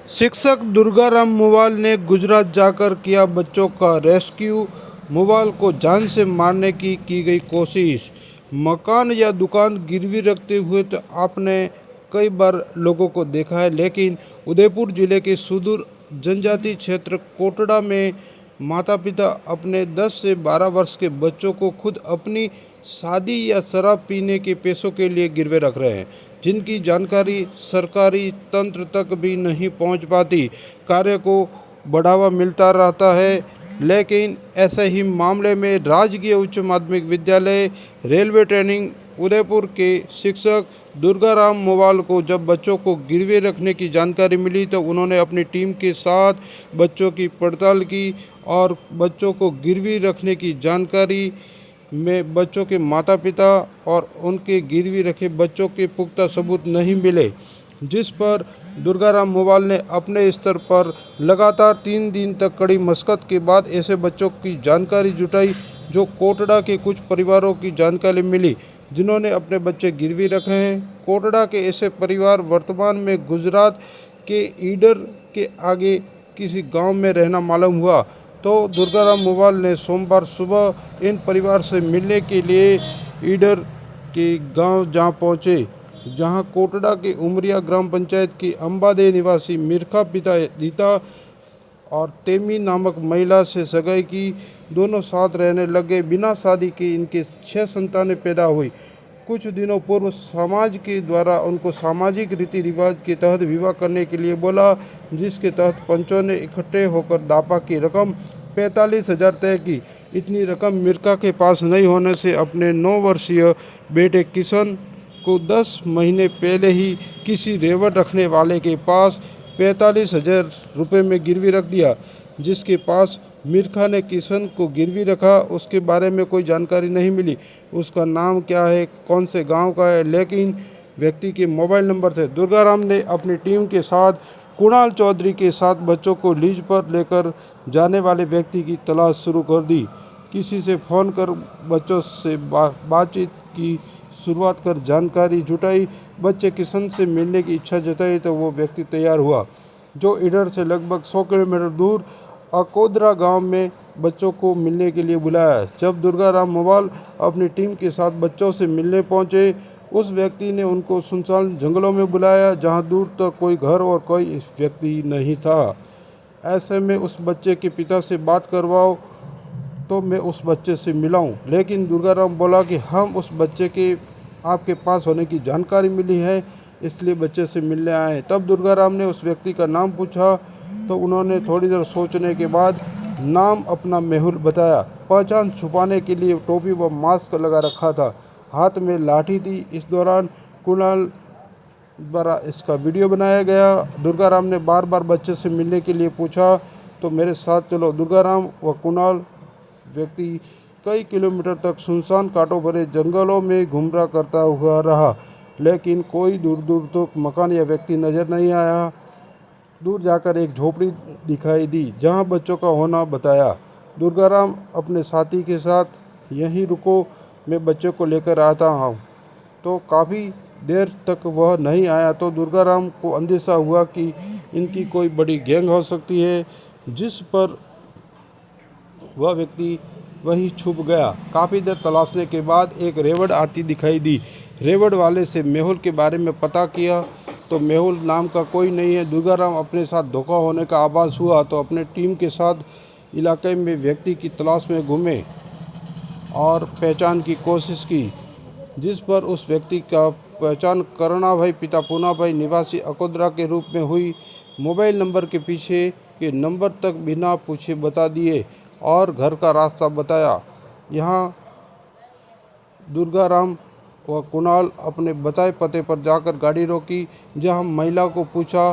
शिक्षक दुर्गाराम मुवाल ने गुजरात जाकर किया बच्चों का रेस्क्यू। मुवाल को जान से मारने की गई कोशिश। मकान या दुकान गिरवी रखते हुए तो आपने कई बार लोगों को देखा है, लेकिन उदयपुर जिले के सुदूर जनजातीय क्षेत्र कोटड़ा में माता पिता अपने 10 से 12 वर्ष के बच्चों को खुद अपनी शादी या शराब पीने के पैसों के लिए गिरवे रख रहे हैं, जिनकी जानकारी सरकारी तंत्र तक भी नहीं पहुंच पाती। कार्य को बढ़ावा मिलता रहता है, लेकिन ऐसे ही मामले में राजकीय उच्च माध्यमिक विद्यालय रेलवे ट्रेनिंग उदयपुर के शिक्षक दुर्गाराम मुवाल को जब बच्चों को गिरवे रखने की जानकारी मिली तो उन्होंने अपनी टीम के साथ बच्चों की पड़ताल की और बच्चों को गिरवी रखने की जानकारी में बच्चों के माता पिता और उनके गिरवी रखे बच्चों के पुख्ता सबूत नहीं मिले, जिस पर दुर्गाराम मुवाल ने अपने स्तर पर लगातार 3 दिन तक कड़ी मशक्कत के बाद ऐसे बच्चों की जानकारी जुटाई जो कोटड़ा के कुछ परिवारों की जानकारी मिली जिन्होंने अपने बच्चे गिरवी रखे हैं। कोटड़ा के ऐसे परिवार वर्तमान में गुजरात के ईडर के आगे किसी गांव में रहना मालूम हुआ, तो दुर्गाराम मुवाल ने सोमवार सुबह इन परिवार से मिलने के लिए ईडर के गांव जा पहुंचे, जहां कोटड़ा के उमरिया ग्राम पंचायत की अंबादे निवासी मिर्खा पिता रीता और तेमी नामक महिला से सगाई की। दोनों साथ रहने लगे। बिना शादी के इनके 6 संतानें पैदा हुई। कुछ दिनों पूर्व समाज के द्वारा उनको सामाजिक रीति रिवाज के तहत विवाह करने के लिए बोला, जिसके तहत पंचों ने इकट्ठे होकर दापा की रकम 45,000 तय की। इतनी रकम मिर्का के पास नहीं होने से अपने 9 वर्षीय बेटे किशन को 10 महीने पहले ही किसी रेवड़ रखने वाले के पास 45,000 रुपये में गिरवी रख दिया। जिसके पास मिर्खा ने किशन को गिरवी रखा, उसके बारे में कोई जानकारी नहीं मिली। उसका नाम क्या है, कौन से गांव का है, लेकिन व्यक्ति के मोबाइल नंबर थे। दुर्गाराम ने अपनी टीम के साथ कुणाल चौधरी के साथ बच्चों को लीज पर लेकर जाने वाले व्यक्ति की तलाश शुरू कर दी। किसी से फ़ोन कर बच्चों से बातचीत की शुरुआत कर जानकारी जुटाई। बच्चे किशन से मिलने की इच्छा जताई तो वो व्यक्ति तैयार हुआ, जो ईडर से लगभग 100 किलोमीटर दूर अकोदरा गांव में बच्चों को मिलने के लिए बुलाया। जब दुर्गाराम मुवाल अपनी टीम के साथ बच्चों से मिलने पहुंचे, उस व्यक्ति ने उनको सुनसान जंगलों में बुलाया, जहां दूर तक कोई घर और कोई व्यक्ति नहीं था। ऐसे में उस बच्चे के पिता से बात करवाओ तो मैं उस बच्चे से मिलाऊं। लेकिन दुर्गाराम बोला कि हम उस बच्चे के आपके पास होने की जानकारी मिली है, इसलिए बच्चे से मिलने आए। तब दुर्गाराम ने उस व्यक्ति का नाम पूछा तो उन्होंने थोड़ी देर सोचने के बाद नाम अपना मेहुल बताया। पहचान छुपाने के लिए टोपी व मास्क लगा रखा था, हाथ में लाठी थी। इस दौरान कुणाल द्वारा इसका वीडियो बनाया गया। दुर्गाराम ने बार बार बच्चे से मिलने के लिए पूछा तो मेरे साथ चलो। दुर्गाराम व कुणाल व्यक्ति कई किलोमीटर तक सुनसान कांटों भरे जंगलों में घुमरा करता हुआ रहा, लेकिन कोई दूर दूर तक मकान या व्यक्ति नजर नहीं आया। दूर जाकर एक झोपड़ी दिखाई दी, जहां बच्चों का होना बताया। दुर्गाराम अपने साथी के साथ यहीं रुको, मैं बच्चों को लेकर आता हूँ। तो काफ़ी देर तक वह नहीं आया तो दुर्गाराम को अंदेशा हुआ कि इनकी कोई बड़ी गैंग हो सकती है, जिस पर वह व्यक्ति वहीं छुप गया। काफ़ी देर तलाशने के बाद एक रेवड़ आती दिखाई दी। रेवड़ वाले से मेहुल के बारे में पता किया तो मेहुल नाम का कोई नहीं है। दुर्गाराम अपने साथ धोखा होने का आभास हुआ तो अपने टीम के साथ इलाके में व्यक्ति की तलाश में घूमे और पहचान की कोशिश की, जिस पर उस व्यक्ति का पहचान करुणा भाई पिता पूना भाई निवासी अकोदरा के रूप में हुई। मोबाइल नंबर के पीछे के नंबर तक बिना पूछे बता दिए और घर का रास्ता बताया। यहाँ दुर्गाराम व कुणाल अपने बताए पते पर जाकर गाड़ी रोकी, जहां महिला को पूछा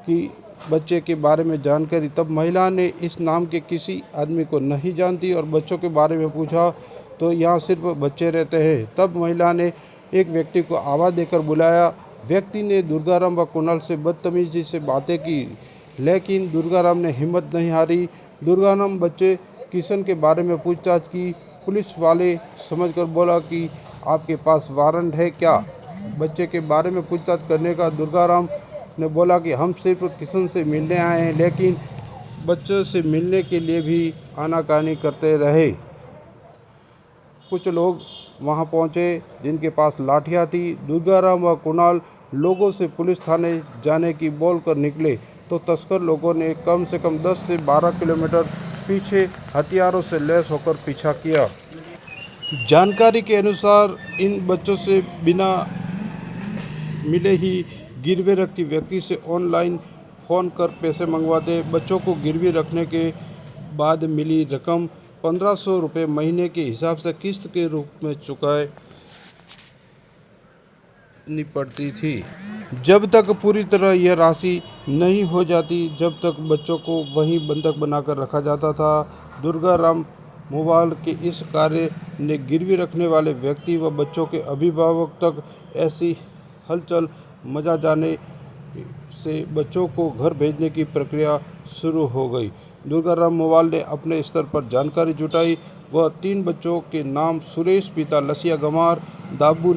कि बच्चे के बारे में जानकारी। तब महिला ने इस नाम के किसी आदमी को नहीं जानती और बच्चों के बारे में पूछा तो यहाँ सिर्फ बच्चे रहते हैं। तब महिला ने एक व्यक्ति को आवाज़ देकर बुलाया। व्यक्ति ने दुर्गाराम व कुणाल से बदतमीजी से बातें की, लेकिन दुर्गाराम ने हिम्मत नहीं हारी। दुर्गाराम बच्चे किशन के बारे में पूछताछ की। पुलिस वाले समझकर बोला कि आपके पास वारंट है क्या। बच्चे के बारे में पूछताछ करने का दुर्गाराम ने बोला कि हम सिर्फ किशन से मिलने आए हैं, लेकिन बच्चों से मिलने के लिए भी आनाकानी करते रहे। कुछ लोग वहां पहुंचे जिनके पास लाठियां थी। दुर्गाराम व कुणाल लोगों से पुलिस थाने जाने की बोल कर निकले तो तस्कर लोगों ने कम से कम 10 से 12 किलोमीटर पीछे हथियारों से लैस होकर पीछा किया। जानकारी के अनुसार इन बच्चों से बिना मिले ही गिरवे रखती व्यक्ति से ऑनलाइन फ़ोन कर पैसे मंगवाते। बच्चों को गिरवी रखने के बाद मिली रकम 1500 रुपये महीने के हिसाब से किस्त के रूप में चुकानी पड़ती थी। जब तक पूरी तरह यह राशि नहीं हो जाती, जब तक बच्चों को वहीं बंधक बनाकर रखा जाता था। दुर्गाराम मुवाल के इस कार्य ने गिरवी रखने वाले व्यक्ति व बच्चों के अभिभावक तक ऐसी हलचल मचा जाने से बच्चों को घर भेजने की प्रक्रिया शुरू हो गई। दुर्गाराम मुवाल ने अपने स्तर पर जानकारी जुटाई। वह 3 बच्चों के नाम सुरेश पिता लसिया गमार, दाबू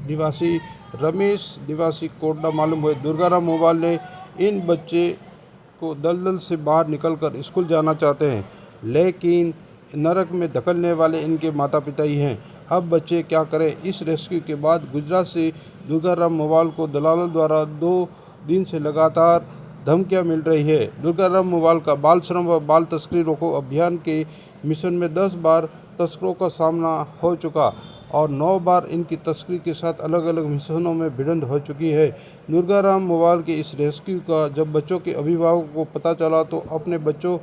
निवासी, रमेश निवासी कोटला मालूम हुए। दुर्गाराम मुवाल ने इन बच्चे को दलदल से बाहर निकलकर स्कूल जाना चाहते हैं, लेकिन नरक में धकेलने वाले इनके माता पिता ही हैं। अब बच्चे क्या करें? इस रेस्क्यू के बाद गुजरात से दुर्गाराम मुवाल को दलालों द्वारा 2 दिन से लगातार धमकियां मिल रही है। दुर्गाराम मुवाल का बाल श्रम व बाल तस्करी रोको अभियान के मिशन में 10 बार तस्करों का सामना हो चुका और 9 बार इनकी तस्करी के साथ अलग अलग मिशनों में भिड़ंत हो चुकी है। दुर्गाराम मुवाल के इस रेस्क्यू का जब बच्चों के अभिभावकों को पता चला तो अपने बच्चों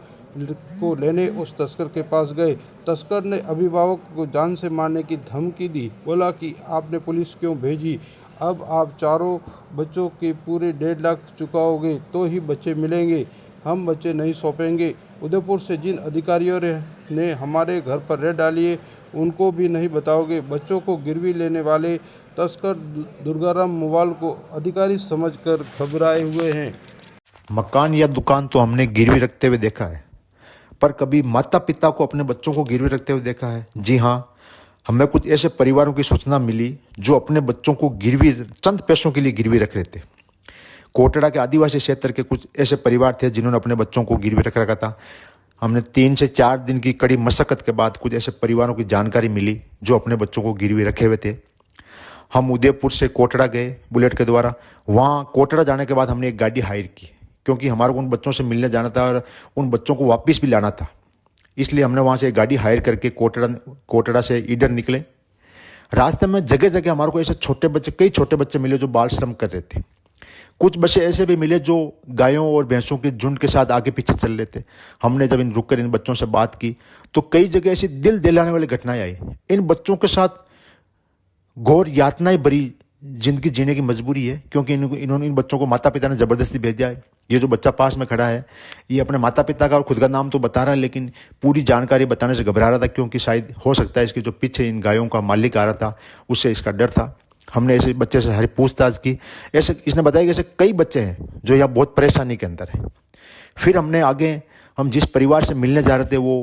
को लेने उस तस्कर के पास गए। तस्कर ने अभिभावक को जान से मारने की धमकी दी। बोला कि आपने पुलिस क्यों भेजी? अब आप चारों बच्चों के पूरे 1.5 लाख चुकाओगे तो ही बच्चे मिलेंगे, हम बच्चे नहीं सौंपेंगे। उदयपुर से जिन अधिकारियों ने हमारे घर पर रेड डाली है उनको भी नहीं बताओगे। बच्चों को गिरवी लेने वाले तस्कर दुर्गाराम मुवाल को अधिकारी समझकर घबराए हुए हैं। मकान या दुकान तो हमने गिरवी रखते हुए देखा है, पर कभी माता पिता को अपने बच्चों को गिरवी रखते हुए देखा है? जी हाँ, हमें कुछ ऐसे परिवारों की सूचना मिली जो अपने बच्चों को गिरवी चंद पैसों के लिए गिरवी रख रहे थे। कोटड़ा के आदिवासी क्षेत्र के कुछ ऐसे परिवार थे जिन्होंने अपने बच्चों को गिरवी रख रखा था। हमने 3 से 4 दिन की कड़ी मशक्कत के बाद कुछ ऐसे परिवारों की जानकारी मिली जो अपने बच्चों को गिरवी रखे हुए थे। हम उदयपुर से कोटड़ा गए बुलेट के द्वारा। वहाँ कोटड़ा जाने के बाद हमने एक गाड़ी हायर की, क्योंकि हमारे को उन बच्चों से मिलने जाना था और उन बच्चों को वापस भी लाना था। इसलिए हमने वहाँ से एक गाड़ी हायर करके कोटड़ा से ईडर निकले। रास्ते में जगह जगह हमारे को ऐसे कई छोटे बच्चे मिले जो बाल श्रम कर रहे थे। कुछ बच्चे ऐसे भी मिले जो गायों और भैंसों के झुंड के साथ आगे पीछे चल रहे थे। हमने जब रुककर इन बच्चों से बात की तो कई जगह ऐसी दिल दिलाने वाली घटनाएं आई। इन बच्चों के साथ घोर यातनाएं भरी जिंदगी जीने की मजबूरी है, क्योंकि इन्होंने इन बच्चों को माता पिता ने ज़बरदस्ती भेजा है। ये जो बच्चा पास में खड़ा है ये अपने माता पिता का और खुद का नाम तो बता रहा है, लेकिन पूरी जानकारी बताने से घबरा रहा था, क्योंकि शायद हो सकता है इसके जो पीछे इन गायों का मालिक आ रहा था उससे इसका डर था। हमने ऐसे बच्चे से हरी पूछताछ की। ऐसे इसने बताया कि ऐसे कई बच्चे हैं जो यहाँ बहुत परेशानी के अंदर है। फिर हमने आगे हम जिस परिवार से मिलने जा रहे थे वो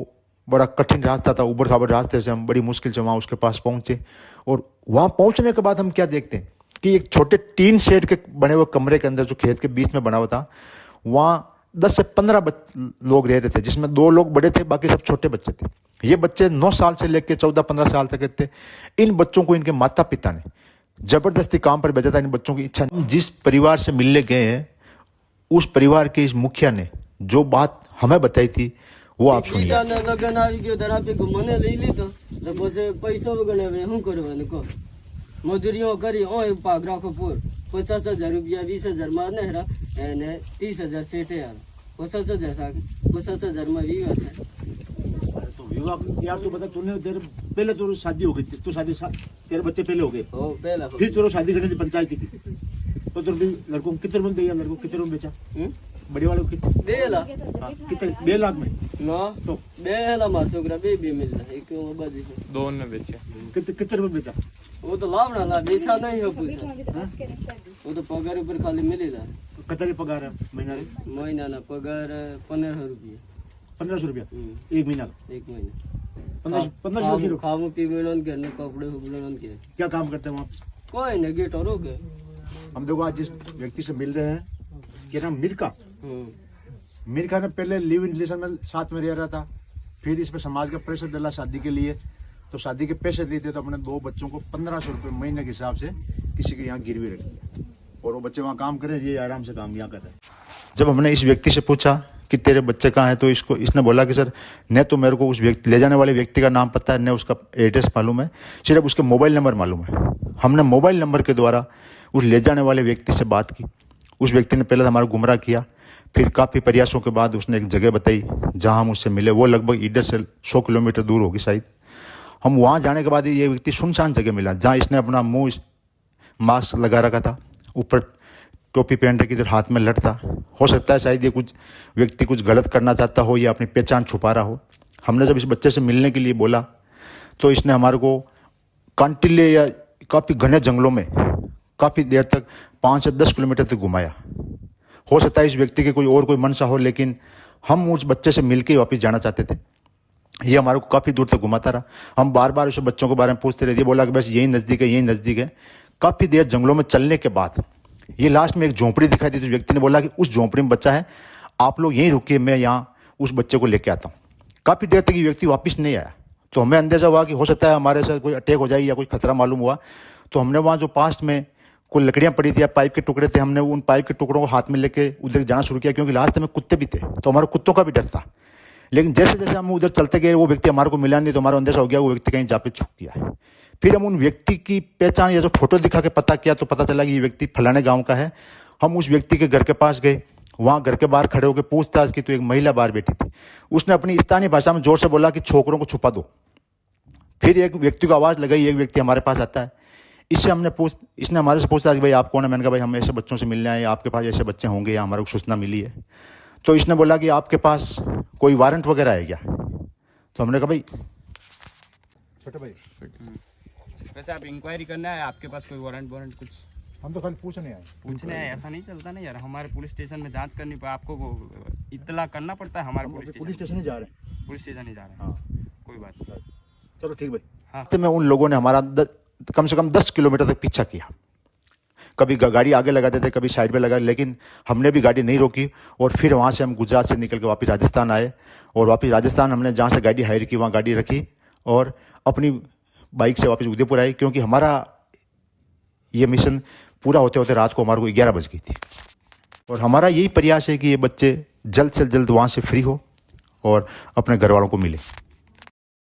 बड़ा कठिन रास्ता था, ऊबड़ खाबड़ रास्ते से हम बड़ी मुश्किल से वहाँ उसके पास पहुँचे। और वहाँ पहुँचने के बाद हम क्या देखते हैं कि एक छोटे टीन शेड के बने हुए कमरे के अंदर जो खेत के बीच में बना हुआ था, वहाँ 10 से 15 लोग रह रहे थे, जिसमें 2 लोग बड़े थे, बाकी सब छोटे बच्चे थे। ये बच्चे 9 साल से लेकर 14-15 साल तक थे। इन बच्चों को इनके माता पिता ने जबरदस्ती काम पर भेजा था। इन बच्चों की इच्छा। जिस परिवार से मिलने गए हैं उस परिवार के इस मुखिया ने जो बात हमें बताई थी वो आप सुनिए। मजदूरियों करी पागरा को पूर 50,000 रुपया 20,000 मारने हरा 30,000 सेठे यार 50,000 में विवाह है। तो विवाह यार तो बता, तूने पहले तो शादी हो गई थी, तेरे बच्चे पहले हो गए, पहला फिर तेरे शादी करने की पंचायत की तो लड़कों को कितने में दिया? लड़कों कितने में बेचा? बड़ी वाले को कितने? 2 लाख। कितने? 2 लाख में ना तो 2 लाख मार छोकरा भी मिल रहा है। क्यों बाजी से 2 ने बेचे? कितने में बेचा? वो तो लावना ला बेचा नहीं हो पूछा। वो तो पगार ऊपर खाली मिलेला। कितने पगार है महीना ना पगार 1500 रुपया। 1500 रुपया एक महीना? एक महीना 1500 खाओ पीवे लोन करने कपड़े हुबले लोन के। क्या काम करते हैं वहाँ? कोई नहीं गेट और हो गए हम देखो आज जिस व्यक्ति से मिल रहे हैं, क्या नाम मिर्का। मिर्का ने पहले लिव इन रिलेशन में साथ में रह रहा था, फिर इस पे समाज का प्रेशर डाला शादी के लिए, तो शादी के पैसे देते तो अपने 2 बच्चों को 1500 रुपये महीने के हिसाब से किसी के यहाँ गिरवी रख दिया, और वो बच्चे वहाँ काम करें, ये आराम से काम यहाँ कर रहे हैं। जब हमने इस व्यक्ति से पूछा कि तेरे बच्चे कहाँ हैं, तो इसने बोला कि सर न तो मेरे को उस व्यक्ति ले जाने वाले व्यक्ति का नाम पता है, न उसका एड्रेस मालूम है, सिर्फ उसके मोबाइल नंबर मालूम है। हमने मोबाइल नंबर के द्वारा उस ले जाने वाले व्यक्ति से बात की। उस व्यक्ति ने पहले हमारा गुमराह किया, फिर काफ़ी प्रयासों के बाद उसने एक जगह बताई जहाँ हम उससे मिले। वो लगभग इधर से 100 किलोमीटर दूर होगी शायद। हम वहाँ जाने के बाद ये व्यक्ति सुनसान जगह मिला, जहाँ इसने अपना मुँह मास्क लगा रखा था, ऊपर टोपी पहन रखी, इधर हाथ में लठ था। हो सकता है शायद ये व्यक्ति कुछ गलत करना चाहता हो या अपनी पहचान छुपा रहा हो। हमने जब इस बच्चे से मिलने के लिए बोला तो इसने हमारे को कांटिले या काफ़ी घने जंगलों में काफ़ी देर तक 5 से 10 किलोमीटर तक घुमाया। हो सकता है इस व्यक्ति के कोई मंशा हो, लेकिन हम उस बच्चे से मिल के वापस जाना चाहते थे। ये हमारे को काफ़ी दूर तक घुमाता रहा। हम बार बार उस बच्चों के बारे में पूछते रहे, बोला कि बस यही नज़दीक है, यही नज़दीक है। काफ़ी देर जंगलों में चलने के बाद ये लास्ट में एक झोंपड़ी दिखाई दी, तो व्यक्ति ने बोला कि उस झोंपड़ी में बच्चा है, आप लोग यहीं रुकिए, मैं यहाँ उस बच्चे को लेके आता हूँ। काफ़ी देर तक ये व्यक्ति वापस नहीं आया, तो हमें अंदेशा हुआ कि हो सकता है हमारे साथ कोई अटैक हो जाए या कोई खतरा मालूम हुआ। तो हमने वहाँ जो पास में कोई लकड़ियाँ पड़ी थी या पाइप के टुकड़े थे, हमने उन पाइप के टुकड़ों को हाथ में लेके उधर जाना शुरू किया, क्योंकि लास्ट में कुत्ते भी थे, तो हमारे कुत्तों का भी डर था। लेकिन जैसे जैसे हम उधर चलते गए, वो व्यक्ति हमारे को मिला नहीं, तो हमारा अंदेशा हो गया वो व्यक्ति कहीं जा पे छुप गया है। फिर हम उन व्यक्ति की पहचान या जो फोटो दिखा के पता किया, तो पता चला कि ये व्यक्ति फलाने गाँव का है। हम उस व्यक्ति के घर के पास गए, वहाँ घर के बाहर खड़े होकर पूछताछ की, तो एक महिला बाहर बैठी थी। उसने अपनी स्थानीय भाषा में जोर से बोला कि छोकरों को छुपा दो। फिर एक व्यक्ति को आवाज़ लगाई, एक व्यक्ति हमारे पास आता है। इसने हमारे से पूछा कि भाई आप कौन है। मैंने कहा भाई हम ऐसे बच्चों से मिलने आए, आपके पास ऐसे बच्चे होंगे या हमारे को सूचना मिली है। तो इसने बोला कि आपके पास कोई वारंट वगैरह है क्या। तो हमने कहा भाई छोटे भाई, वैसे आप इंक्वायरी करना है, आपके पास कोई वारंट कुछ? हम तो खाली पूछने आए। पूछने आए, ऐसा नहीं चलता ना यार। हमारे पुलिस स्टेशन में जांच करनी पड़े, आपको इत्तला करना पड़ता है। हमारे पुलिस स्टेशन ही जा रहे हैं। पुलिस स्टेशन ही जा रहे हैं। हाँ कोई बात नहीं, चलो ठीक भाई। हाँ, में उन लोगों ने हमारा कम से कम 10 किलोमीटर तक पीछा किया। कभी गाड़ी आगे लगाते थे, कभी साइड पे लगा, लेकिन हमने भी गाड़ी नहीं रोकी। और फिर वहाँ से हम गुजरात से निकल के वापस राजस्थान आए, और वापस राजस्थान हमने जहाँ से गाड़ी हायर की वहाँ गाड़ी रखी और अपनी बाइक से वापस उदयपुर आई, क्योंकि हमारा ये मिशन पूरा होते होते रात को हमारे को 11 बज गई थी। और हमारा यही प्रयास है कि ये बच्चे जल्द से जल्द वहाँ से फ्री हो और अपने घर वालों को मिले।